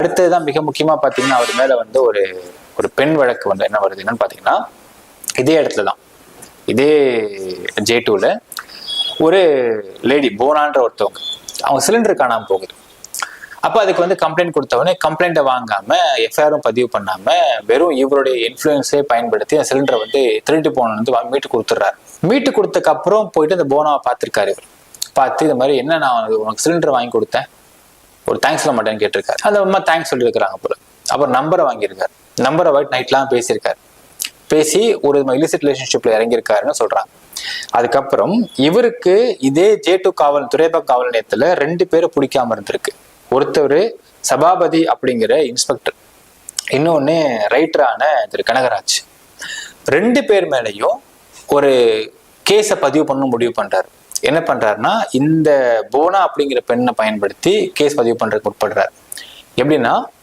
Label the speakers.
Speaker 1: அடுத்ததுதான் மிக முக்கியமா பாத்தீங்கன்னா அவர் மேல வந்து ஒரு ஒரு பெண் வழக்கு வந்து என்ன வருது என்னன்னு பாத்தீங்கன்னா இதே இடத்துலதான் இதே J2ல ஒரு லேடி போனான்ற ஒருத்தவங்க அவங்க சிலிண்டர் காணாம போகுது. அப்ப அதுக்கு வந்து கம்ப்ளைண்ட் கொடுத்தவொடனே கம்ப்ளைண்ட்டை வாங்காம எஃப்ஐஆரும் பதிவு பண்ணாம வெறும் இவருடைய இன்ஃபுளுன்ஸே பயன்படுத்தி அந்த சிலிண்டரை வந்து திருட்டு போன வந்து மீட்டு கொடுத்துட்றாரு. மீட்டு கொடுத்ததுக்கு அப்புறம் போயிட்டு அந்த போனாவை பார்த்திருக்காரு. இவர் பார்த்து இந்த மாதிரி என்ன நான் உனக்கு சிலிண்டர் வாங்கி கொடுத்தேன் ஒரு தேங்க்ஸ் சொல்ல மாட்டேன்னு கேட்டிருக்காரு. அந்த அம்மா தேங்க்ஸ் சொல்லியிருக்கிறாங்க போல. அப்புறம் நம்பரை வாங்கியிருக்காரு. நம்பரை வாங்கி நைட்லாம் பேசியிருக்காரு. பேசி ஒரு இலிசிட் ரிலேஷன்ஷிப்ல இறங்கியிருக்காருன்னு சொல்றாங்க. அதுக்கப்புறம் இவருக்கு இதே J2 காவல் துறைமுக காவல் நிலையத்துல 2 பேரை பிடிக்காம இருந்திருக்கு. ஒருத்தர் சபாபதி அப்படிங்கிற இன்ஸ்பெக்டர், இன்னொன்னு ரைட்டரான திரு கனகராஜ். 2 பேர் மேலையும் ஒரு கேஸை பதிவு பண்ண முடிவு பண்றாரு. என்ன பண்றாருன்னா இந்த போனா அப்படிங்கிற பெண்ணை பயன்படுத்தி கேஸ் பதிவு பண்றதுக்கு முற்படுறாரு. எப்படின்னா